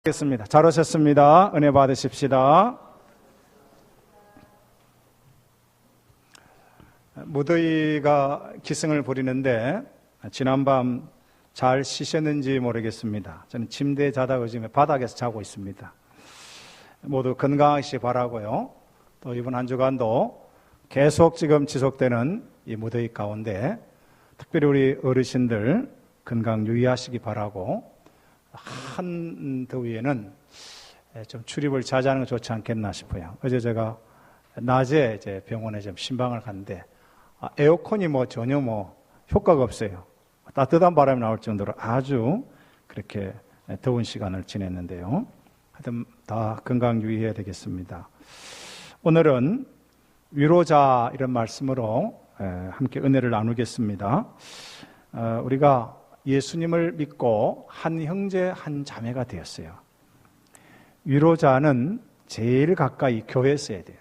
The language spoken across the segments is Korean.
하겠습니다. 잘 오셨습니다. 은혜 받으십시다. 무더위가 기승을 부리는데 지난밤 잘 쉬셨는지 모르겠습니다. 저는 침대에 자다가 요즘에 바닥에서 자고 있습니다. 모두 건강하시기 바라고요. 또 이번 한 주간도 계속 지금 지속되는 이 무더위 가운데 특별히 우리 어르신들 건강 유의하시기 바라고, 한 더위에는 좀 출입을 자제하는 게 좋지 않겠나 싶어요. 어제 제가 낮에 이제 병원에 좀 신방을 갔는데 에어컨이 전혀 효과가 없어요. 따뜻한 바람이 나올 정도로 아주 그렇게 더운 시간을 지냈는데요. 하여튼 다 건강 유의해야 되겠습니다. 오늘은 위로자 이런 말씀으로 함께 은혜를 나누겠습니다. 우리가 예수님을 믿고 한 형제 한 자매가 되었어요. 위로자는 제일 가까이 교회에 있어야 돼요.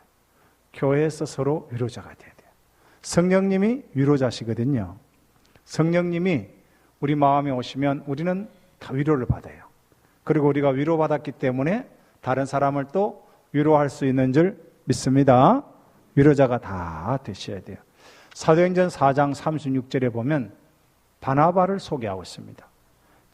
교회에서 서로 위로자가 돼야 돼요. 성령님이 위로자시거든요. 성령님이 우리 마음에 오시면 우리는 다 위로를 받아요. 그리고 우리가 위로받았기 때문에 다른 사람을 또 위로할 수 있는 줄 믿습니다. 위로자가 다 되셔야 돼요. 사도행전 4장 36절에 보면 바나바를 소개하고 있습니다.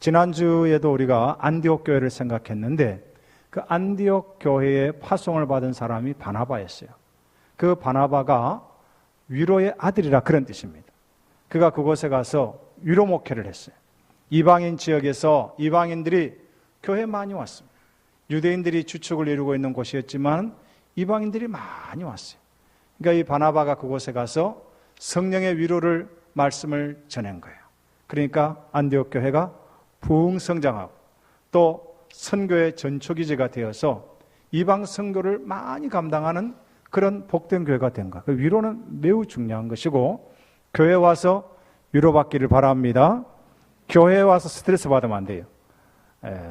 지난주에도 우리가 안디옥 교회를 생각했는데 그 안디옥 교회에 파송을 받은 사람이 바나바였어요. 그 바나바가 위로의 아들이라 그런 뜻입니다. 그가 그곳에 가서 위로 목회를 했어요. 이방인 지역에서 이방인들이 교회에 많이 왔습니다. 유대인들이 주축을 이루고 있는 곳이었지만 이방인들이 많이 왔어요. 그러니까 이 바나바가 그곳에 가서 성령의 위로를 말씀을 전한 거예요. 그러니까 안디옥 교회가 부흥 성장하고 또 선교의 전초기지가 되어서 이방 선교를 많이 감당하는 그런 복된 교회가 된 거예요. 그 위로는 매우 중요한 것이고, 교회에 와서 위로받기를 바랍니다. 교회에 와서 스트레스 받으면 안 돼요.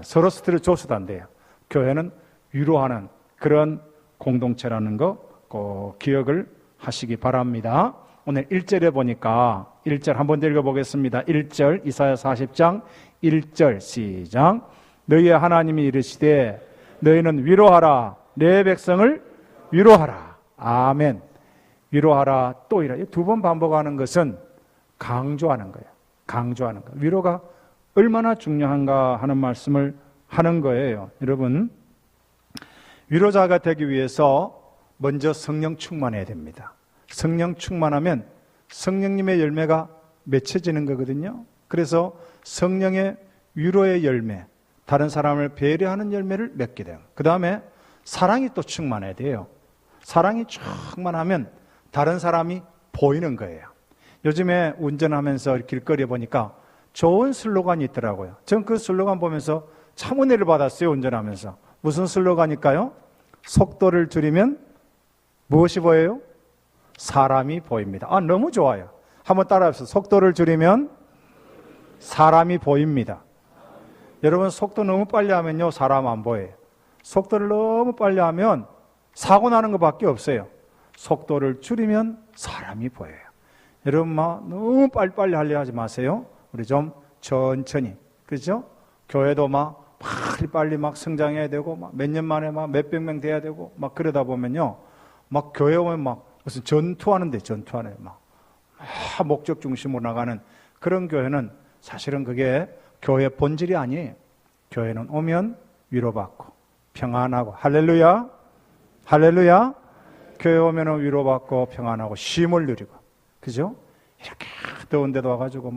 서로 스트레스 줘서도 안 돼요. 교회는 위로하는 그런 공동체라는 거 꼭 기억을 하시기 바랍니다. 오늘 1절에 보니까 1절 한번 더 읽어보겠습니다. 1절 이사야 40장 1절 시작. 너희의 하나님이 이르시되 너희는 위로하라, 내 백성을 위로하라. 아멘. 위로하라, 또 이라. 두 번 반복하는 것은 강조하는 거예요. 강조하는 거. 위로가 얼마나 중요한가 하는 말씀을 하는 거예요. 여러분, 위로자가 되기 위해서 먼저 성령 충만해야 됩니다. 성령 충만하면 성령님의 열매가 맺혀지는 거거든요. 그래서 성령의 위로의 열매, 다른 사람을 배려하는 열매를 맺게 돼요. 그 다음에 사랑이 또 충만해야 돼요. 사랑이 충만하면 다른 사람이 보이는 거예요. 요즘에 운전하면서 길거리에 보니까 좋은 슬로건이 있더라고요. 전 그 슬로건 보면서 참 은혜를 받았어요. 운전하면서. 무슨 슬로건일까요? 속도를 줄이면 무엇이 보여요? 사람이 보입니다. 너무 좋아요. 한번 따라해보세요. 속도를 줄이면 사람이 보입니다. 여러분, 속도 너무 빨리 하면요, 사람 안 보여요. 속도를 너무 빨리 하면 사고 나는 것밖에 없어요. 속도를 줄이면 사람이 보여요. 여러분, 너무 빨리빨리 하려 하지 마세요. 우리 좀 천천히. 그렇죠? 교회도 빨리 성장해야 되고, 몇 년 만에 몇백 명 돼야 되고, 그러다 보면요, 교회 오면 무슨 전투하는데, 목적 중심으로 나가는 그런 교회는 사실은 그게 교회 본질이 아니에요. 교회는 오면 위로받고, 평안하고, 할렐루야! 할렐루야! 교회 오면 위로받고, 평안하고, 쉼을 누리고, 그죠? 이렇게 더운데도 와가지고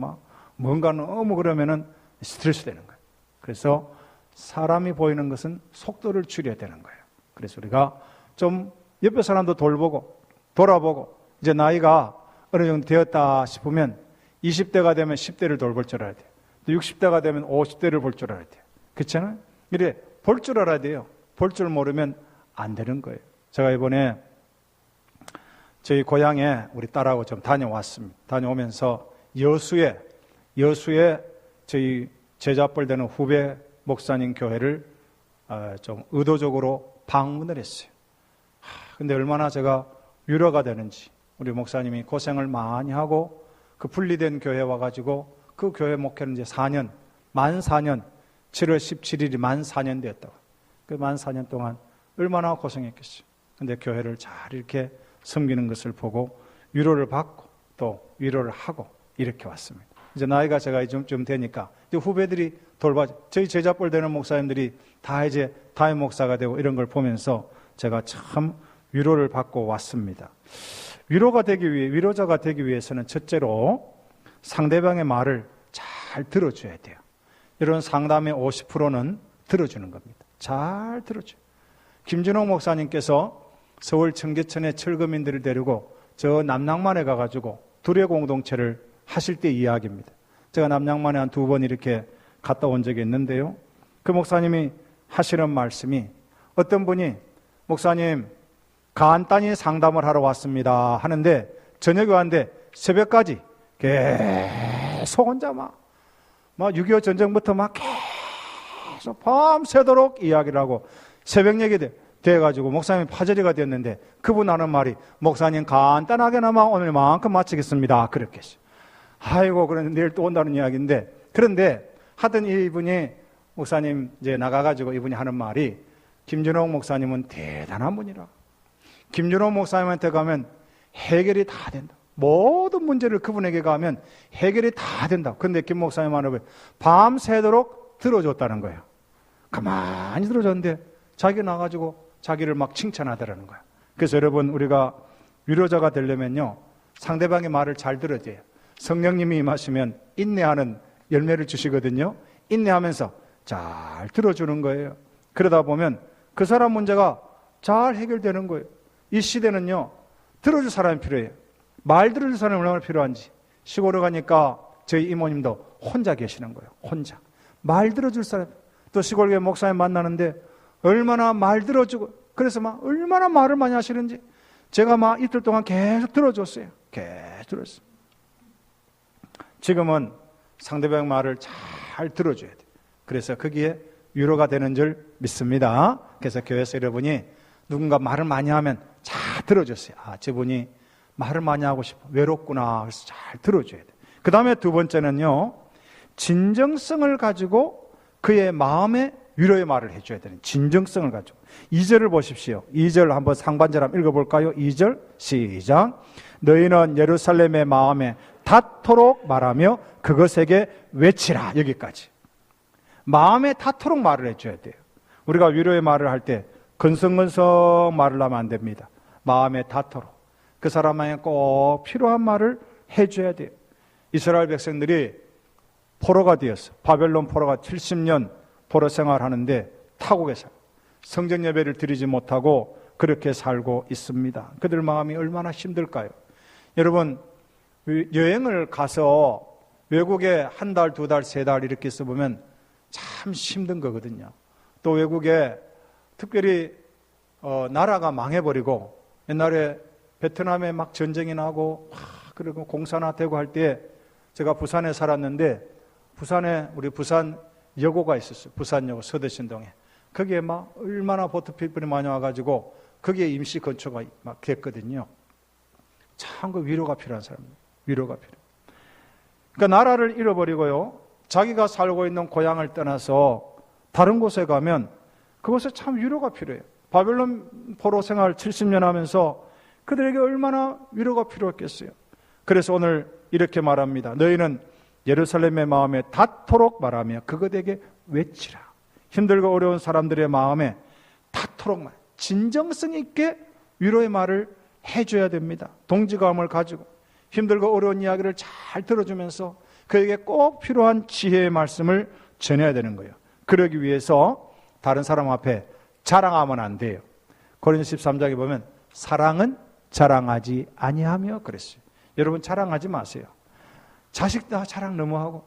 뭔가 너무 그러면은 스트레스 되는 거예요. 그래서 사람이 보이는 것은 속도를 줄여야 되는 거예요. 그래서 우리가 좀 옆에 사람도 돌아보고, 이제 나이가 어느 정도 되었다 싶으면 20대가 되면 10대를 돌볼 줄 알아야 돼요. 또 60대가 되면 50대를 볼 줄 알아야 돼요. 그렇잖아요? 이래 볼 줄 알아야 돼요. 볼 줄 모르면 안 되는 거예요. 제가 이번에 저희 고향에 우리 딸하고 좀 다녀왔습니다. 다녀오면서 여수에 저희 제자뻘 되는 후배 목사님 교회를 좀 의도적으로 방문을 했어요. 근데 얼마나 제가 위로가 되는지, 우리 목사님이 고생을 많이 하고 그 분리된 교회에 와가지고 그 교회 목회는 이제 만 4년 7월 17일이 만 4년 되었다고. 그 만 4년 동안 얼마나 고생했겠어요. 근데 교회를 잘 이렇게 섬기는 것을 보고 위로를 받고 또 위로를 하고 이렇게 왔습니다. 이제 나이가 제가 좀 되니까 이제 후배들이 저희 제자뻘 되는 목사님들이 다 이제 담임 목사가 되고 이런 걸 보면서 제가 참 위로를 받고 왔습니다. 위로자가 되기 위해서는 첫째로 상대방의 말을 잘 들어줘야 돼요. 이런 상담의 50%는 들어주는 겁니다. 잘 들어줘요. 김준홍 목사님께서 서울 청계천에 철거민들을 데리고 저 남낭만에 가가지고 둘의 공동체를 하실 때 이야기입니다. 제가 남낭만에 한 2번 이렇게 갔다 온 적이 있는데요. 그 목사님이 하시는 말씀이 어떤 분이 목사님 간단히 상담을 하러 왔습니다 하는데 저녁에 왔는데 새벽까지 계속 혼자 막 6.25 전쟁부터 막 계속 밤새도록 이야기를 하고 새벽 얘기 돼가지고 목사님이 파절이가 됐는데 그분 하는 말이 목사님 간단하게나마 오늘만큼 마치겠습니다. 그렇게 했어요. 아이고 그런데 내일 또 온다는 이야기인데 그런데 하여튼 이분이 목사님 이제 나가가지고 이분이 하는 말이 김준홍 목사님은 대단한 분이라. 김준홍 목사님한테 가면 해결이 다 된다. 모든 문제를 그분에게 가면 해결이 다 된다. 그런데 김 목사님 하는 거예요. 밤새도록 들어줬다는 거예요. 가만히 들어줬는데 자기 나가지고 자기를 막 칭찬하더라는 거예요. 그래서 여러분 우리가 위로자가 되려면요 상대방의 말을 잘 들어야 돼요. 성령님이 임하시면 인내하는 열매를 주시거든요. 인내하면서 잘 들어주는 거예요. 그러다 보면 그 사람 문제가 잘 해결되는 거예요. 이 시대는요 들어줄 사람이 필요해요. 말 들어줄 사람이 얼마나 필요한지. 시골에 가니까 저희 이모님도 혼자 계시는 거예요. 혼자 말 들어줄 사람. 또 시골 교회 목사님 만나는데 얼마나 말 들어주고 그래서 막 얼마나 말을 많이 하시는지 제가 막 이틀 동안 계속 들어줬어요. 계속 들었어요. 지금은 상대방 말을 잘 들어줘야 돼요. 그래서 거기에 위로가 되는 줄 믿습니다. 그래서 교회에서 여러분이 누군가 말을 많이 하면 잘 들어줬어요. 아, 저분이 말을 많이 하고 싶어. 외롭구나. 그래서 잘 들어줘야 돼요. 그 다음에 두 번째는요. 진정성을 가지고 그의 마음에 위로의 말을 해줘야 되는 진정성을 가지고. 2절을 보십시오. 2절 한번 상반절 한번 읽어볼까요? 2절 시작. 너희는 예루살렘의 마음에 닿도록 말하며 그것에게 외치라. 여기까지. 마음에 닿도록 말을 해줘야 돼요. 우리가 위로의 말을 할 때 건성건성 말을 하면 안 됩니다. 마음에 닿도록. 그 사람에게 꼭 필요한 말을 해줘야 돼요. 이스라엘 백성들이 포로가 되었어. 바벨론 포로가 70년 포로 생활하는데 타국에 살고 성전 예배를 드리지 못하고 그렇게 살고 있습니다. 그들 마음이 얼마나 힘들까요? 여러분 여행을 가서 외국에 한 달, 2달, 3달 이렇게 있어 보면 참 힘든 거거든요. 또 외국에 특별히 나라가 망해버리고 옛날에 베트남에 막 전쟁이 나고 그리고 공사나 되고 할 때 제가 부산에 살았는데 부산에 우리 부산 여고가 있었어요. 부산여고 서대신동에. 거기에 막 얼마나 보트피플이 많이 와가지고 거기에 임시 건축가 막 됐거든요. 참 그 위로가 필요한 사람입니다. 위로가 필요. 그러니까 나라를 잃어버리고요. 자기가 살고 있는 고향을 떠나서 다른 곳에 가면 그곳에 참 위로가 필요해요. 바벨론 포로 생활 70년 하면서 그들에게 얼마나 위로가 필요했겠어요. 그래서 오늘 이렇게 말합니다. 너희는 예루살렘의 마음에 닿도록 말하며 그것에게 외치라. 힘들고 어려운 사람들의 마음에 닿도록 말, 진정성 있게 위로의 말을 해줘야 됩니다. 동지감을 가지고 힘들고 어려운 이야기를 잘 들어주면서 그에게 꼭 필요한 지혜의 말씀을 전해야 되는 거예요. 그러기 위해서 다른 사람 앞에 자랑하면 안 돼요. 고린도서 13장에 보면 사랑은 자랑하지 아니하며 그랬어요. 여러분 자랑하지 마세요. 자식 다 자랑 너무 하고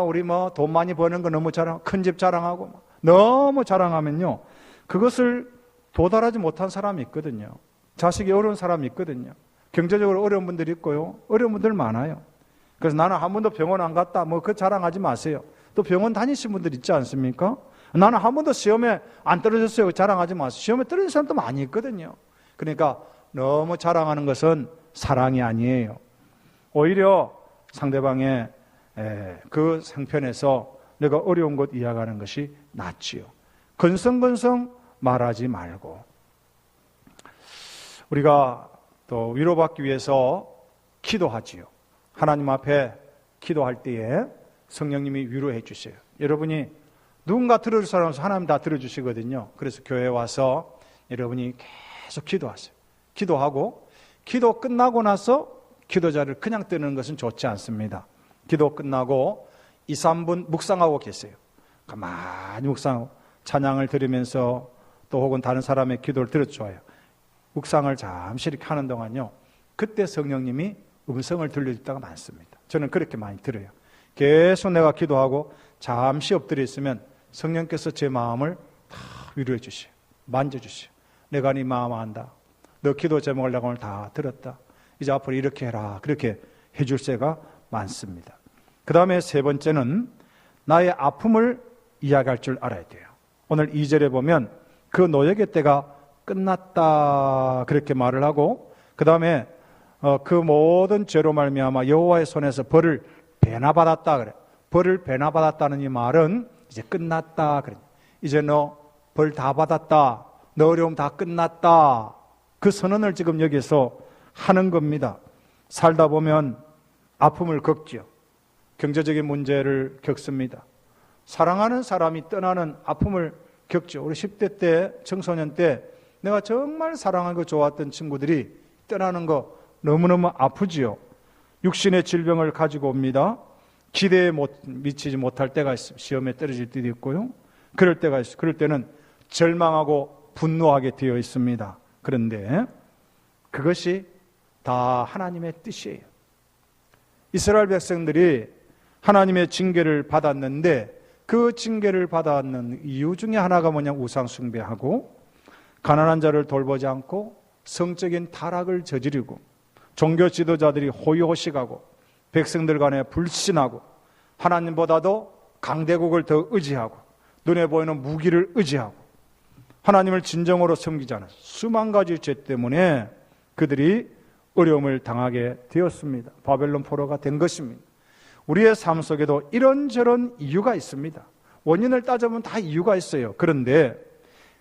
우리 돈 많이 버는 거 너무 자랑, 큰 집 자랑하고 너무 자랑하면요. 그것을 도달하지 못한 사람이 있거든요. 자식이 어려운 사람이 있거든요. 경제적으로 어려운 분들이 있고요. 어려운 분들 많아요. 그래서 나는 한 번도 병원 안 갔다. 그 자랑하지 마세요. 또 병원 다니신 분들 있지 않습니까? 나는 한 번도 시험에 안 떨어졌어요. 자랑하지 마세요. 시험에 떨어진 사람도 많이 있거든요. 그러니까 너무 자랑하는 것은 사랑이 아니에요. 오히려 상대방의 그 상편에서 내가 어려운 것 이야기하는 것이 낫지요. 건성건성 말하지 말고. 우리가 또 위로받기 위해서 기도하지요. 하나님 앞에 기도할 때에 성령님이 위로해 주세요. 여러분이 누군가 들어줄 사람은 하나님 다 들어주시거든요. 그래서 교회에 와서 여러분이 계속 기도하세요. 기도하고 기도 끝나고 나서 기도자를 그냥 뜨는 것은 좋지 않습니다. 기도 끝나고 2, 3분 묵상하고 계세요. 가만히 묵상하고 찬양을 들으면서 또 혹은 다른 사람의 기도를 들어줘요. 묵상을 잠시 이렇게 하는 동안요, 그때 성령님이 음성을 들려줄 때가 많습니다. 저는 그렇게 많이 들어요. 계속 내가 기도하고 잠시 엎드려 있으면 성령께서 제 마음을 다 위로해 주시오. 만져주시오. 내가 네 마음 안다. 너 기도 제목을 내가 오늘 다 들었다. 이제 앞으로 이렇게 해라. 그렇게 해줄 때가 많습니다. 그 다음에 세 번째는 나의 아픔을 이야기할 줄 알아야 돼요. 오늘 2절에 보면 그 노역의 때가 끝났다 그렇게 말을 하고, 그 다음에 그 모든 죄로 말미암아 여호와의 손에서 벌을 배나받았다 그래. 벌을 배나받았다는 이 말은 이제 끝났다 그래. 이제 너 벌 다 받았다. 너 어려움 다 끝났다. 그 선언을 지금 여기서 하는 겁니다. 살다 보면 아픔을 겪지요. 경제적인 문제를 겪습니다. 사랑하는 사람이 떠나는 아픔을 겪죠. 우리 10대 때, 청소년 때 내가 정말 사랑하고 좋았던 친구들이 떠나는 거 너무너무 아프지요. 육신의 질병을 가지고 옵니다. 기대에 미치지 못할 때가 있어요. 시험에 떨어질 때도 있고요. 그럴 때가 있어요. 그럴 때는 절망하고 분노하게 되어 있습니다. 그런데 그것이 다 하나님의 뜻이에요. 이스라엘 백성들이 하나님의 징계를 받았는데 그 징계를 받았는 이유 중에 하나가 뭐냐, 우상 숭배하고 가난한 자를 돌보지 않고 성적인 타락을 저지르고 종교 지도자들이 호의호식하고 백성들 간에 불신하고 하나님보다도 강대국을 더 의지하고 눈에 보이는 무기를 의지하고 하나님을 진정으로 섬기지 않은 수만 가지 죄 때문에 그들이 어려움을 당하게 되었습니다. 바벨론 포로가 된 것입니다. 우리의 삶 속에도 이런저런 이유가 있습니다. 원인을 따져보면 다 이유가 있어요. 그런데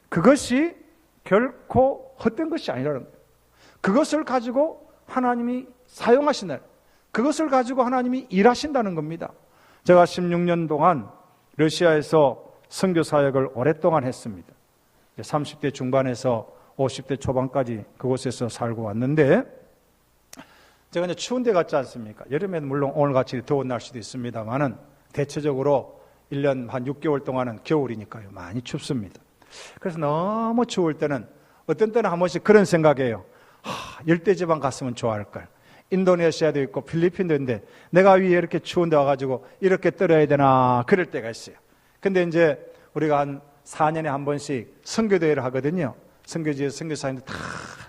그것이 결코 헛된 것이 아니라는 거예요. 그것을 가지고 하나님이 사용하신다. 그것을 가지고 하나님이 일하신다는 겁니다. 제가 16년 동안 러시아에서 선교 사역을 오랫동안 했습니다. 30대 중반에서 50대 초반까지 그곳에서 살고 왔는데, 제가 이제 추운 데 갔지 않습니까? 여름에는 물론 오늘같이 더운 날씨도 있습니다만은 대체적으로 1년 한 6개월 동안은 겨울이니까요. 많이 춥습니다. 그래서 너무 추울 때는 어떤 때는 한 번씩 그런 생각이에요. 열대지방 갔으면 좋아할걸. 인도네시아도 있고 필리핀도 있는데 내가 위에 이렇게 추운 데 와가지고 이렇게 떨어야 되나, 그럴 때가 있어요. 근데 이제 우리가 한 4년에 한 번씩 선교대회를 하거든요. 선교지에서 선교사님들 다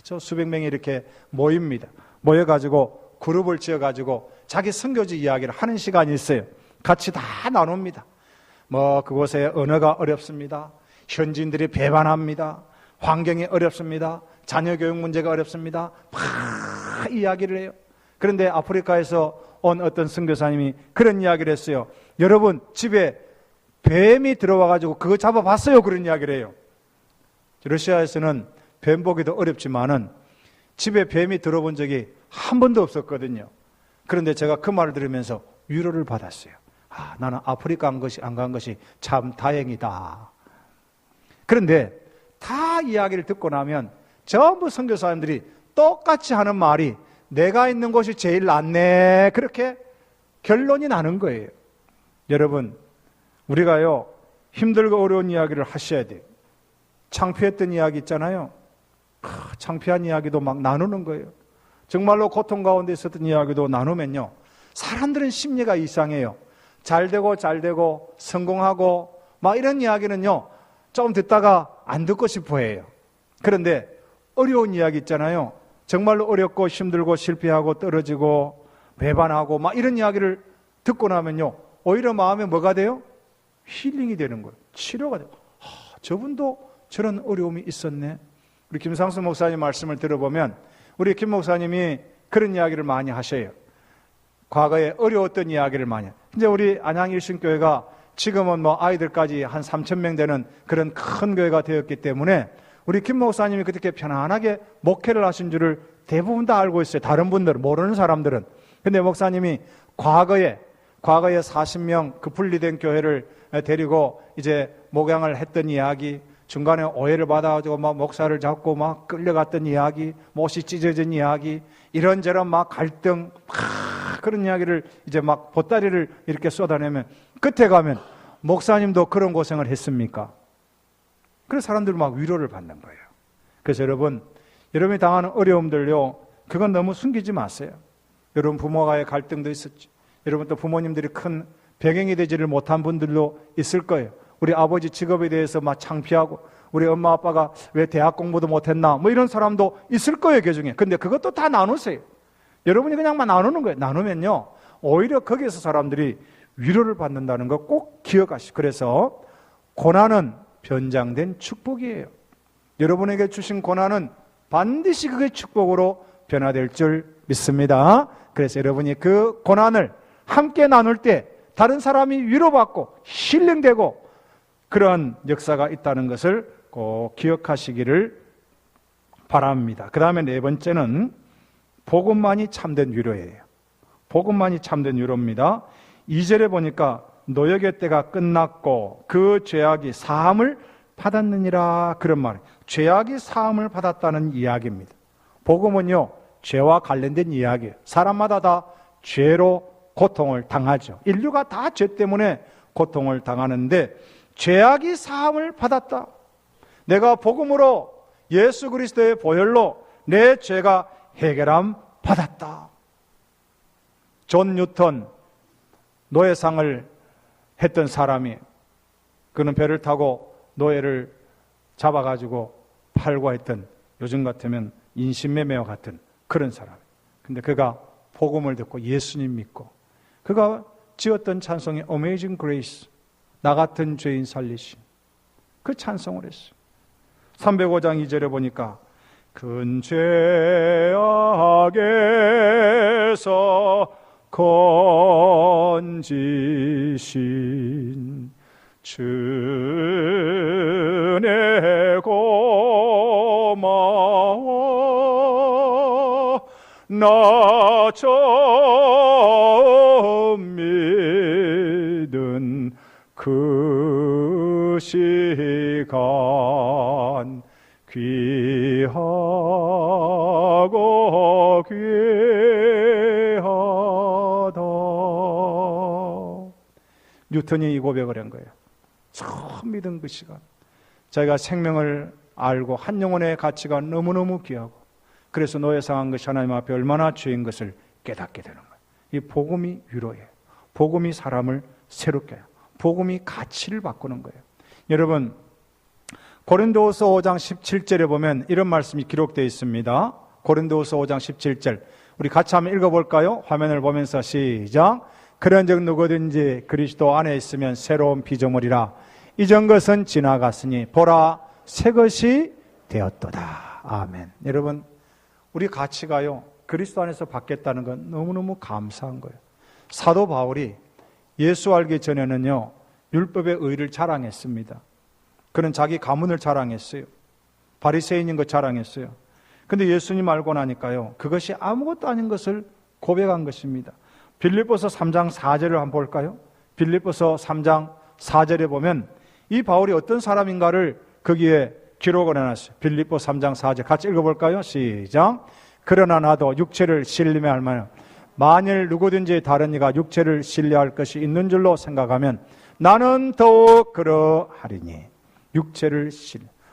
저 수백 명이 이렇게 모입니다. 모여가지고 그룹을 지어가지고 자기 선교지 이야기를 하는 시간이 있어요. 같이 다 나눕니다. 그곳에 언어가 어렵습니다. 현지인들이 배반합니다. 환경이 어렵습니다. 자녀 교육 문제가 어렵습니다. 막 이야기를 해요. 그런데 아프리카에서 온 어떤 선교사님이 그런 이야기를 했어요. 여러분 집에 뱀이 들어와가지고 그거 잡아봤어요? 그런 이야기를 해요. 러시아에서는 뱀 보기도 어렵지만은 집에 뱀이 들어본 적이 한 번도 없었거든요. 그런데 제가 그 말을 들으면서 위로를 받았어요. 나는 아프리카 안 간 것이 참 다행이다. 그런데 다 이야기를 듣고 나면 전부 선교사님들이 똑같이 하는 말이 내가 있는 곳이 제일 낫네. 그렇게 결론이 나는 거예요. 여러분, 우리가요, 힘들고 어려운 이야기를 하셔야 돼요. 창피했던 이야기 있잖아요. 창피한 이야기도 막 나누는 거예요. 정말로 고통 가운데 있었던 이야기도 나누면요, 사람들은 심리가 이상해요. 잘 되고 성공하고 막 이런 이야기는요, 좀 듣다가 안 듣고 싶어 해요. 그런데 어려운 이야기 있잖아요. 정말로 어렵고 힘들고 실패하고 떨어지고 배반하고 막 이런 이야기를 듣고 나면요, 오히려 마음에 뭐가 돼요? 힐링이 되는 거예요. 치료가 돼요. 저분도 저런 어려움이 있었네. 우리 김상수 목사님 말씀을 들어보면 우리 김 목사님이 그런 이야기를 많이 하셔요. 과거에 어려웠던 이야기를 많이 해요. 이제 우리 안양일신교회가 지금은 뭐 아이들까지 한 3,000명 되는 그런 큰 교회가 되었기 때문에 우리 김 목사님이 그렇게 편안하게 목회를 하신 줄을 대부분 다 알고 있어요. 다른 분들은, 모르는 사람들은. 근데 목사님이 과거에 40명 그 분리된 교회를 데리고 이제 목양을 했던 이야기, 중간에 오해를 받아가지고 막 목사를 잡고 막 끌려갔던 이야기, 못이 찢어진 이야기, 이런저런 막 갈등, 막 그런 이야기를 이제 막 보따리를 이렇게 쏟아내면 끝에 가면 목사님도 그런 고생을 했습니까? 그래서 사람들은 막 위로를 받는 거예요. 그래서 여러분이 당하는 어려움들요, 그건 너무 숨기지 마세요. 여러분 부모와의 갈등도 있었지. 여러분 또 부모님들이 큰 배경이 되지를 못한 분들도 있을 거예요. 우리 아버지 직업에 대해서 막 창피하고, 우리 엄마 아빠가 왜 대학 공부도 못했나, 뭐 이런 사람도 있을 거예요, 그 중에. 근데 그것도 다 나누세요. 여러분이 그냥만 나누는 거예요. 나누면요, 오히려 거기에서 사람들이 위로를 받는다는 거 꼭 기억하시고. 그래서 고난은 변장된 축복이에요. 여러분에게 주신 고난은 반드시 그게 축복으로 변화될 줄 믿습니다. 그래서 여러분이 그 고난을 함께 나눌 때 다른 사람이 위로받고 힐링되고 그런 역사가 있다는 것을 꼭 기억하시기를 바랍니다. 그 다음에 네 번째는 복음만이 참된 위로예요. 복음만이 참된 위로입니다. 2절에 보니까 노역의 때가 끝났고 그 죄악이 사함을 받았느니라, 그런 말이에요. 죄악이 사함을 받았다는 이야기입니다. 복음은요, 죄와 관련된 이야기예요. 사람마다 다 죄로 고통을 당하죠. 인류가 다 죄 때문에 고통을 당하는데 죄악이 사함을 받았다. 내가 복음으로 예수 그리스도의 보혈로 내 죄가 해결함 받았다. 존 뉴턴, 노예상을 했던 사람이, 그는 배를 타고 노예를 잡아가지고 팔고 했던, 요즘 같으면 인신매매와 같은 그런 사람. 근데 그가 복음을 듣고 예수님 믿고 그가 지었던 찬송이 Amazing Grace, 나 같은 죄인 살리신, 그 찬송을 했어요. 305장 2절에 보니까 큰 죄악에서 건지신 주의 고마워 나 처음 믿은 그 시간 귀하고 귀하다. 뉴턴이 이 고백을 한 거예요. 처음 믿은 그 시간, 자기가 생명을 알고 한 영혼의 가치가 너무너무 귀하고, 그래서 노예상한 것이 하나님 앞에 얼마나 죄인 것을 깨닫게 되는 거예요. 이 복음이 위로예요. 복음이 사람을 새롭게 해요. 복음이 가치를 바꾸는 거예요. 여러분, 고린도후서 5장 17절에 보면 이런 말씀이 기록되어 있습니다. 고린도후서 5장 17절, 우리 같이 한번 읽어볼까요? 화면을 보면서 시작. 그런즉 누구든지 그리스도 안에 있으면 새로운 피조물이라, 이전 것은 지나갔으니 보라 새 것이 되었도다. 아멘. 여러분, 우리 가치가요, 그리스도 안에서 받겠다는 건 너무너무 감사한 거예요. 사도 바울이 예수 알기 전에는요, 율법의 의를 자랑했습니다. 그는 자기 가문을 자랑했어요. 바리새인인 것 자랑했어요. 근데 예수님 알고 나니까요, 그것이 아무것도 아닌 것을 고백한 것입니다. 빌립보서 3장 4절을 한번 볼까요? 빌립보서 3장 4절에 보면 이 바울이 어떤 사람인가를 거기에 기록을 해놨어요. 빌립보 3장 4절 같이 읽어볼까요? 시작. 그러나 나도 육체를 신뢰 할 만한, 만일 누구든지 다른 이가 육체를 신뢰할 것이 있는 줄로 생각하면 나는 더욱 그러하리니. 육체를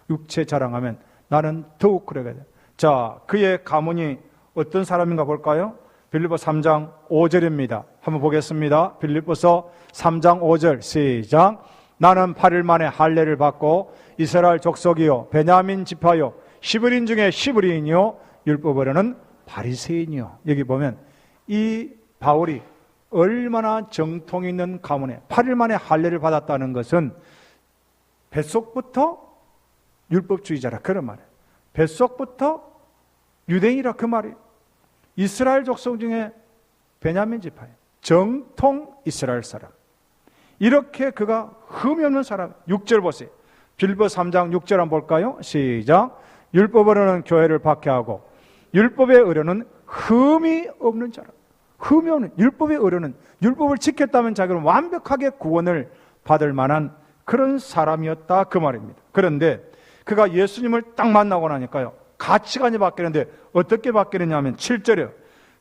육체 자랑하면 나는 더욱 그러게 돼. 자, 그의 가문이 어떤 사람인가 볼까요? 빌립보 3장 5절입니다. 한번 보겠습니다. 빌립보서 3장 5절 시작. 나는 8일 만에 할례를 받고 이스라엘 족속이요 베냐민 지파요 히브리인 중에 히브리인이요 율법으로는 바리새인이요. 여기 보면 이 바울이 얼마나 정통 있는 가문에 8일 만에 할례를 받았다는 것은 뱃속부터 율법주의자라 그런 말이에요. 뱃속부터 유대인이라 그 말이에요. 이스라엘 족속 중에 베냐민 지파예요. 정통 이스라엘 사람. 이렇게 그가 흠이 없는 사람. 6절 보세요. 빌립보 3장 6절 한번 볼까요? 시작. 율법으로는 교회를 박해하고 율법의 의료는 흠이 없는 자라. 흠이 없는 율법의 의료는 율법을 지켰다면 자기는 완벽하게 구원을 받을 만한 그런 사람이었다 그 말입니다. 그런데 그가 예수님을 딱 만나고 나니까요, 가치관이 바뀌는데 어떻게 바뀌느냐면 7절이요.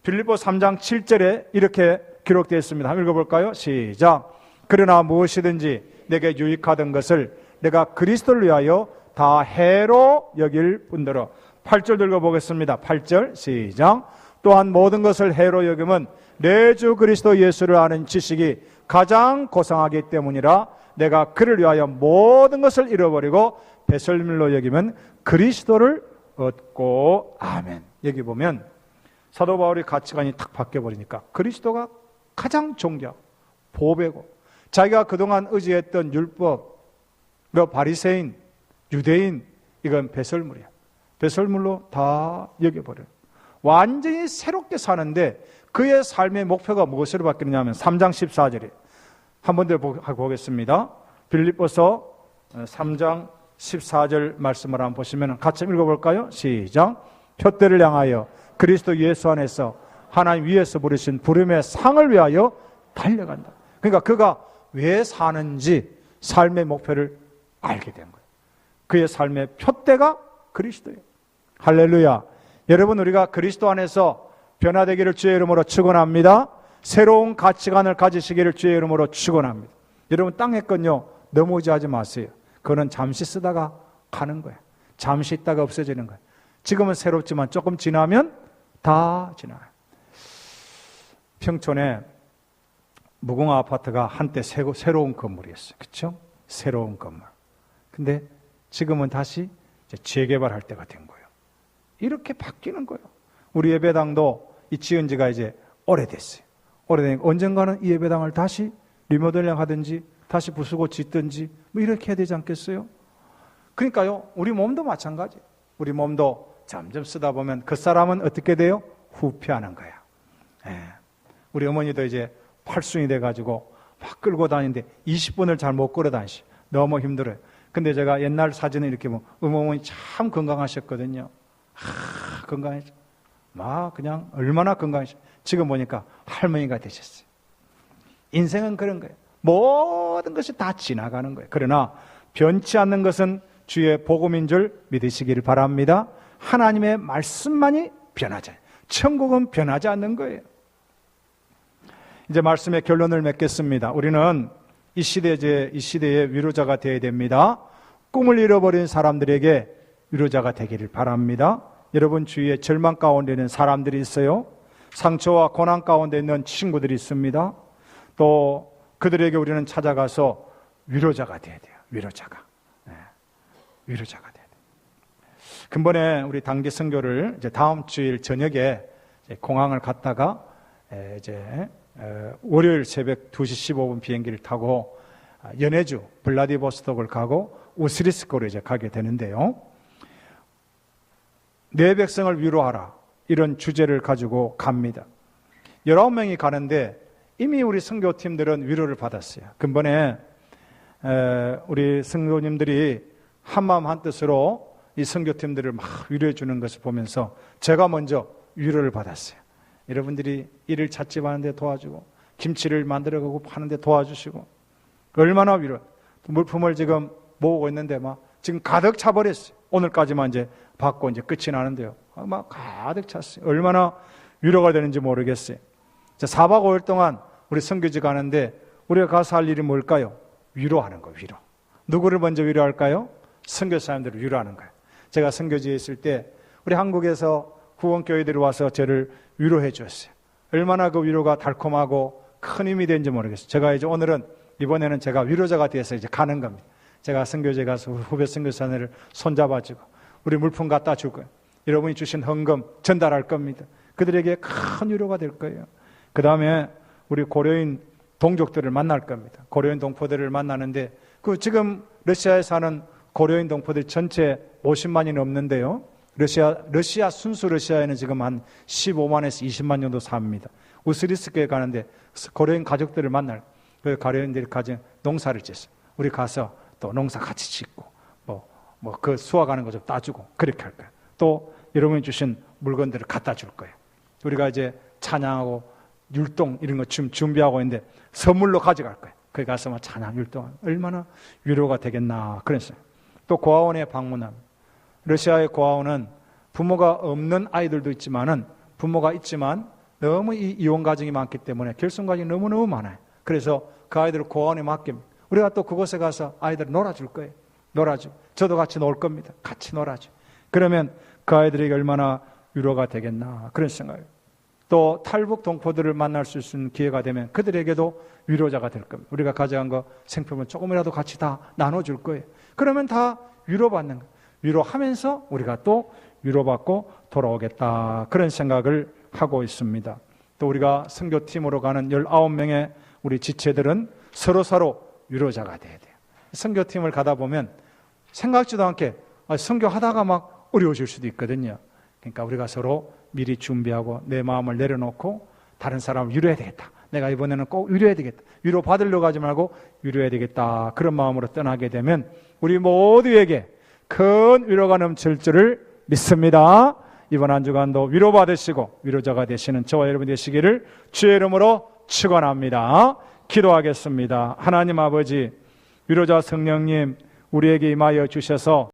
빌립보 3장 7절에 이렇게 기록되어 있습니다. 한번 읽어볼까요? 시작. 그러나 무엇이든지 내게 유익하던 것을 내가 그리스도를 위하여 다 해로 여길 뿐더러. 8절 읽어보겠습니다. 8절 시작. 또한 모든 것을 해로 여김은 내 주 그리스도 예수를 아는 지식이 가장 고상하기 때문이라. 내가 그를 위하여 모든 것을 잃어버리고 배설물로 여기면 그리스도를 얻고. 아멘. 여기 보면 사도 바울의 가치관이 탁 바뀌어버리니까 그리스도가 가장 존귀하고 보배고, 자기가 그동안 의지했던 율법, 바리새인, 유대인, 이건 배설물이야. 배설물로 다 여겨버려요. 완전히 새롭게 사는데 그의 삶의 목표가 무엇으로 바뀌느냐면 3장 14절에 한 번 더 보겠습니다. 빌립보서 3장 14절 말씀을 한번 보시면 같이 읽어볼까요? 시작. 표대를 향하여 그리스도 예수 안에서 하나님 위에서 부르신 부름의 상을 위하여 달려간다. 그러니까 그가 왜 사는지 삶의 목표를 알게 된 거예요. 그의 삶의 표대가 그리스도예요. 할렐루야. 여러분, 우리가 그리스도 안에서 변화되기를 주의 이름으로 축원합니다. 새로운 가치관을 가지시기를 주의 이름으로 축원합니다. 여러분, 땅의 건요 넘어오지 하지 마세요. 그거는 잠시 쓰다가 가는 거예요. 잠시 있다가 없어지는 거예요. 지금은 새롭지만 조금 지나면 다 지나요. 평촌에 무궁화 아파트가 한때 새로운 건물이었어요. 그렇죠? 새로운 건물. 근데 지금은 다시 재개발할 때가 된 거예요. 이렇게 바뀌는 거예요. 우리 예배당도 이 지은 지가 이제 오래됐어요. 오래되니까 언젠가는 이 예배당을 다시 리모델링 하든지 다시 부수고 짓든지 뭐 이렇게 해야 되지 않겠어요? 그러니까요, 우리 몸도 마찬가지. 우리 몸도 점점 쓰다 보면 그 사람은 어떻게 돼요? 후퇴하는 거야. 우리 어머니도 이제 팔순이 돼가지고 막 끌고 다니는데 20분을 잘 못 걸어 다니시. 너무 힘들어요. 근데 제가 옛날 사진을 이렇게 보면 어머니 참 건강하셨거든요. 건강했죠. 막 그냥 얼마나 건강하셨어요. 지금 보니까 할머니가 되셨어요. 인생은 그런 거예요. 모든 것이 다 지나가는 거예요. 그러나 변치 않는 것은 주의 복음인 줄 믿으시기를 바랍니다. 하나님의 말씀만이 변하지 않아요. 천국은 변하지 않는 거예요. 이제 말씀의 결론을 맺겠습니다. 우리는 이 시대의 위로자가 되어야 됩니다. 꿈을 잃어버린 사람들에게 위로자가 되기를 바랍니다. 여러분 주위에 절망 가운데 있는 사람들이 있어요. 상처와 고난 가운데 있는 친구들이 있습니다. 또 그들에게 우리는 찾아가서 위로자가 되어야 돼요. 위로자가. 위로자가 돼야 돼요. 근본에 우리 단기 선교를 이제 다음 주일 저녁에 공항을 갔다가 이제 월요일 새벽 2시 15분 비행기를 타고 연해주 블라디보스톡을 가고 우스리스크로 이제 가게 되는데요. 내 백성을 위로하라, 이런 주제를 가지고 갑니다. 19명이 가는데 이미 우리 선교팀들은 위로를 받았어요. 근본에 우리 선교님들이 한마음 한뜻으로 이 선교팀들을 막 위로해 주는 것을 보면서 제가 먼저 위로를 받았어요. 여러분들이 일을 찻집 하는데 도와주고 김치를 만들어가고 파는데 도와주시고 얼마나 위로. 물품을 지금 모으고 있는데 막 지금 가득 차버렸어요. 오늘까지만 이제 받고 이제 끝이 나는데요. 막 가득 찼어요. 얼마나 위로가 되는지 모르겠어요. 4박 5일 동안 우리 선교지 가는데 우리가 가서 할 일이 뭘까요? 위로하는 거, 위로. 누구를 먼저 위로할까요? 선교사님들을 위로하는 거예요. 제가 선교지에 있을 때 우리 한국에서 후원교회들이 와서 저를 위로해 주었어요. 얼마나 그 위로가 달콤하고 큰 힘이 되는지 모르겠어요. 제가 이제 이번에는 제가 위로자가 되어서 이제 가는 겁니다. 제가 선교지에 가서 후배 선교사님을 손잡아주고 우리 물품 갖다 주고 여러분이 주신 헌금 전달할 겁니다. 그들에게 큰 위로가 될 거예요. 그 다음에 우리 고려인 동족들을 만날 겁니다. 고려인 동포들을 만나는데 지금 러시아에 사는 고려인 동포들 전체 50만이 넘는데요. 러시아 순수 러시아에는 지금 한 15만에서 20만 정도 삽니다. 우스리스크에 가는데 고려인 가족들을 만날. 그래서 가련들이 가진 농사를 짓어요. 우리 가서 또 농사 같이 짓고 그 수확하는 거 좀 따주고 그렇게 할 거예요. 또 여러분이 주신 물건들을 갖다 줄 거예요. 우리가 이제 찬양하고 율동 이런 거 지금 준비하고 있는데 선물로 가져갈 거예요. 거기 가서 막 찬양 율동 얼마나 위로가 되겠나 그랬어요. 또 고아원에 방문합니다. 러시아의 고아원은 부모가 없는 아이들도 있지만은 부모가 있지만 너무 이혼 가정이 많기 때문에 결손 가정이 너무너무 많아요. 그래서 그 아이들을 고아원에 맡깁니다. 우리가 또 그곳에 가서 아이들을 놀아줄 거예요. 놀아줘. 저도 같이 놀 겁니다. 같이 놀아줘. 그러면 그 아이들에게 얼마나 위로가 되겠나 그런 생각이에요. 또 탈북 동포들을 만날 수 있는 기회가 되면 그들에게도 위로자가 될 겁니다. 우리가 가져간 거 생필품을 조금이라도 같이 다 나눠줄 거예요. 그러면 다 위로받는 거예요. 위로하면서 우리가 또 위로받고 돌아오겠다 그런 생각을 하고 있습니다. 또 우리가 선교팀으로 가는 19명의 우리 지체들은 서로 위로자가 돼야 돼요. 선교팀을 가다 보면 생각지도 않게 선교하다가 막 어려워질 수도 있거든요. 그러니까 우리가 서로 미리 준비하고 내 마음을 내려놓고 다른 사람을 위로해야 되겠다. 내가 이번에는 꼭 위로해야 되겠다. 위로 받으려고 하지 말고 위로해야 되겠다. 그런 마음으로 떠나게 되면 우리 모두에게 큰 위로가 넘칠 줄을 믿습니다. 이번 한 주간도 위로받으시고 위로자가 되시는 저와 여러분 되시기를 주의 이름으로 축원합니다. 기도하겠습니다. 하나님 아버지, 위로자 성령님 우리에게 임하여 주셔서